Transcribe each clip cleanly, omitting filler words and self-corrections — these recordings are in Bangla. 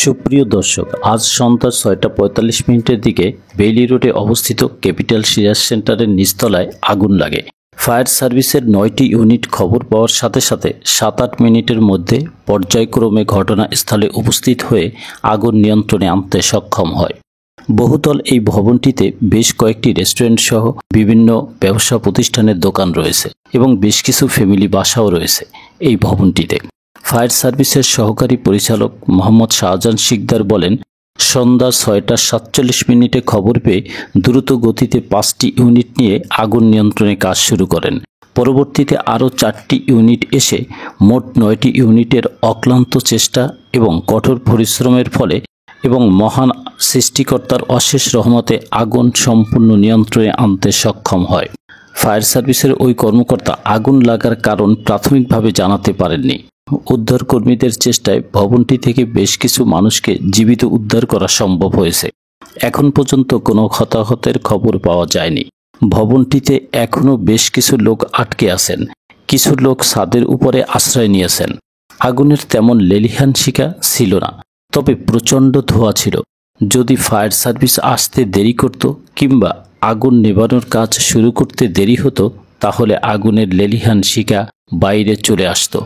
সুপ্রিয় দর্শক, আজ সন্ধ্যা 6:45 দিকে বেইলি রোডে অবস্থিত ক্যাপিটাল সিরাজ সেন্টারের নিচতলায় আগুন লাগে। ফায়ার সার্ভিসের 9টি ইউনিট খবর পাওয়ার সাথে সাথে 7-8 মিনিটের মধ্যে পর্যায়ক্রমে ঘটনাস্থলে উপস্থিত হয়ে আগুন নিয়ন্ত্রণে আনতে সক্ষম হয়। বহুতল এই ভবনটিতে বেশ কয়েকটি রেস্টুরেন্ট সহ বিভিন্ন ব্যবসা প্রতিষ্ঠানের দোকান রয়েছে এবং বেশ কিছু ফ্যামিলি বাসাও রয়েছে এই ভবনটিতে। ফায়ার সার্ভিসের সহকারী পরিচালক মোহাম্মদ শাহজাহান শিকদার বলেন, সন্ধ্যা 6:47 খবর পেয়ে দ্রুত গতিতে 5টি ইউনিট নিয়ে আগুন নিয়ন্ত্রণে কাজ শুরু করেন। পরবর্তীতে আরও 4টি ইউনিট এসে মোট 9টি ইউনিটের অক্লান্ত চেষ্টা এবং কঠোর পরিশ্রমের ফলে এবং মহান সৃষ্টিকর্তার অশেষ রহমতে আগুন সম্পূর্ণ নিয়ন্ত্রণে আনতে সক্ষম হয়। ফায়ার সার্ভিসের ওই কর্মকর্তা আগুন লাগার কারণ প্রাথমিকভাবে জানাতে পারেননি। উদ্ধার কর্মীদের চেষ্টায় ভবনটি থেকে বেশ কিছু মানুষকে জীবিত উদ্ধার করা সম্ভব হয়েছে। এখন পর্যন্ত কোনো হতাহতের খবর পাওয়া যায়নি। ভবনটিতে এখনও বেশ কিছু লোক আটকে আছেন, কিছু লোক ছাদের উপরে আশ্রয় নিয়েছেন। আগুনের তেমন লেলিহান শিখা ছিল না, তবে প্রচণ্ড ধোঁয়া ছিল। যদি ফায়ার সার্ভিস আসতে দেরি করত কিংবা আগুন নেভানোর কাজ শুরু করতে দেরি হতো, তাহলে আগুনের লেলিহান শিখা বাইরে চলে আসতো,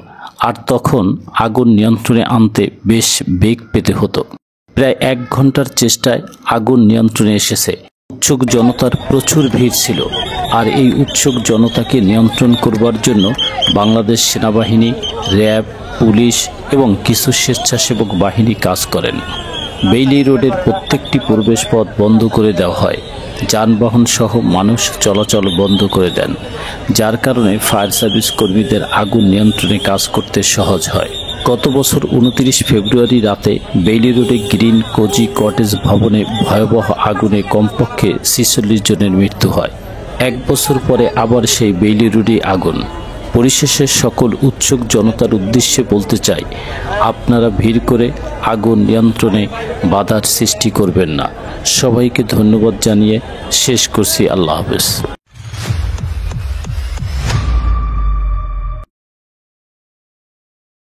আর তখন আগুন নিয়ন্ত্রণে আনতে বেশ বেগ পেতে হতো। প্রায় 1 ঘন্টার চেষ্টায় আগুন নিয়ন্ত্রণে এসেছে। উৎসুক জনতার প্রচুর ভিড় ছিল, আর এই উৎসুক জনতাকে নিয়ন্ত্রণ করবার জন্য বাংলাদেশ সেনাবাহিনী, র্যাব, পুলিশ এবং কিছু স্বেচ্ছাসেবক বাহিনী কাজ করেন। বেইলি রোডের প্রত্যেকটি প্রবেশপথ বন্ধ করে দেওয়া হয়। যানবাহন সহ মানুষ চলাচল বন্ধ করে দেন, যার কারণে ফায়ার সার্ভিস কর্মীদের আগুন নিয়ন্ত্রণে কাজ করতে সহজ হয়। গত বছর 29 ফেব্রুয়ারি রাতে বেইলি রোডে গ্রিন কোজি কটেজ ভবনে ভয়াবহ আগুনে কমপক্ষে 46 জনের মৃত্যু হয়। 1 বছর পরে আবার সেই বেইলি রোডে আগুন। পরিশেষে সকল উৎসুক জনতার উদ্দেশ্যে বলতে চাই, আপনারা ভিড় করে আগুন নিয়ন্ত্রণে বাধার সৃষ্টি করবেন না। সবাইকে ধন্যবাদ জানিয়ে শেষ করছি। আল্লাহ হাফেজ।